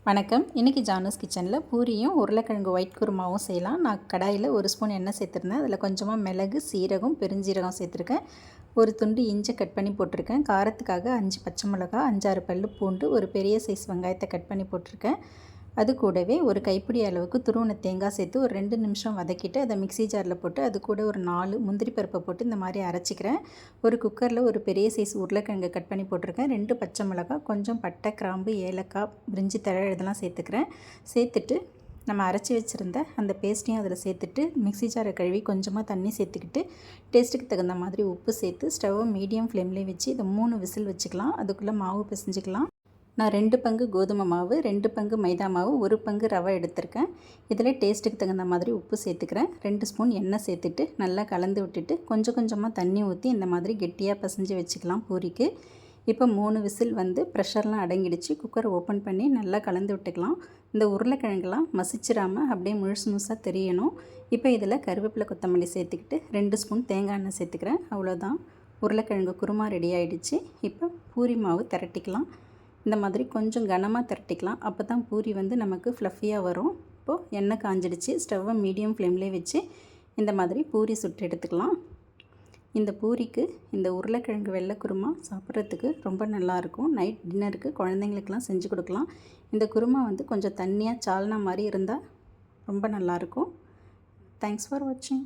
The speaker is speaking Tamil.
வணக்கம். இன்றைக்கி ஜானூஸ் கிச்சனில் பூரியும் உருளைக்கிழங்கு ஒயிட் குருமாவும் செய்யலாம். நான் கடாயில் 1 ஸ்பூன் எண்ணெய் சேர்த்துருந்தேன். அதில் கொஞ்சமாக மிளகு, சீரகம், பெருஞ்சீரகம் சேர்த்துருக்கேன். ஒரு துண்டு இஞ்சி கட் பண்ணி போட்டிருக்கேன். காரத்துக்காக 5 பச்சை மிளகா, 5-6 பல்லு பூண்டு, ஒரு பெரிய சைஸ் வெங்காயத்தை கட் பண்ணி போட்டிருக்கேன். அது கூடவே ஒரு கைப்பிடி அளவுக்கு துருவின தேங்காய் சேர்த்து ஒரு 2 நிமிஷம் வதக்கிட்டு அதை மிக்ஸி ஜாரில் போட்டு அது கூட ஒரு 4 முந்திரி பருப்பை போட்டு இந்த மாதிரி அரைச்சிக்கிறேன். ஒரு குக்கரில் ஒரு பெரிய சைஸ் உருளைக்கிழங்கு கட் பண்ணி போட்டிருக்கேன். 2 பச்சை மிளகாய், கொஞ்சம் பட்டை, கிராம்பு, ஏலக்காய், பிரிஞ்சி தழை இதெல்லாம் சேர்த்துக்கிறேன். சேர்த்துட்டு நம்ம அரைச்சி வச்சுருந்த அந்த பேஸ்ட்டையும் அதில் சேர்த்துட்டு மிக்ஸி ஜாரை கழுவி கொஞ்சமாக தண்ணி சேர்த்துக்கிட்டு டேஸ்ட்டுக்கு தகுந்த மாதிரி உப்பு சேர்த்து ஸ்டவ்வை மீடியம் ஃப்ளேம்லேயே வச்சு இதை 3 விசில் வச்சுக்கலாம். அதுக்குள்ளே மாவு பிசைஞ்சிக்கலாம். நான் 2 பங்கு கோதுமை மாவு, 2 பங்கு மைதா மாவு, 1 பங்கு ரவை எடுத்திருக்கேன். இதில் டேஸ்ட்டுக்கு தகுந்த மாதிரி உப்பு சேர்த்துக்கிறேன். 2 ஸ்பூன் எண்ணெய் சேர்த்துட்டு நல்லா கலந்து விட்டுட்டு கொஞ்சம் கொஞ்சமாக தண்ணி ஊற்றி இந்த மாதிரி கெட்டியாக பிசைஞ்சு வச்சுக்கலாம் பூரிக்கு. இப்போ 3 விசில் வந்து ப்ரெஷர்லாம் அடங்கிடுச்சு. குக்கர் ஓப்பன் பண்ணி நல்லா கலந்து விட்டுக்கலாம். இந்த உருளைக்கிழங்குலாம் மசிச்சிடாமல் அப்படியே முழுசாக தெரியணும். இப்போ இதில் கருவேப்பிலை, கொத்தமல்லி சேர்த்துக்கிட்டு 2 ஸ்பூன் தேங்காய் எண்ணெய் சேர்த்துக்கிறேன். அவ்வளோதான், உருளைக்கிழங்கு குருமா ரெடி ஆகிடுச்சு. இப்போ பூரி மாவு திரட்டிக்கலாம். இந்த மாதிரி கொஞ்சம் கனமாக திரட்டிக்கலாம். அப்போ தான் பூரி வந்து நமக்கு ஃப்ளஃபியாக வரும். இப்போது எண்ணெய் காஞ்சிடுச்சு. ஸ்டவ்வை மீடியம் ஃப்ளேம்லேயே வச்சு இந்த மாதிரி பூரி சுட்டு எடுத்துக்கலாம். இந்த பூரிக்கு இந்த உருளைக்கிழங்கு வெள்ளை குருமா சாப்பிட்றதுக்கு ரொம்ப நல்லாயிருக்கும். நைட் டின்னருக்கு குழந்தைங்களுக்கெல்லாம் செஞ்சு கொடுக்கலாம். இந்த குருமா வந்து கொஞ்சம் தண்ணியாக சால்னா மாதிரி இருந்தால் ரொம்ப நல்லாயிருக்கும். தேங்க்ஸ் ஃபார் வாட்சிங்.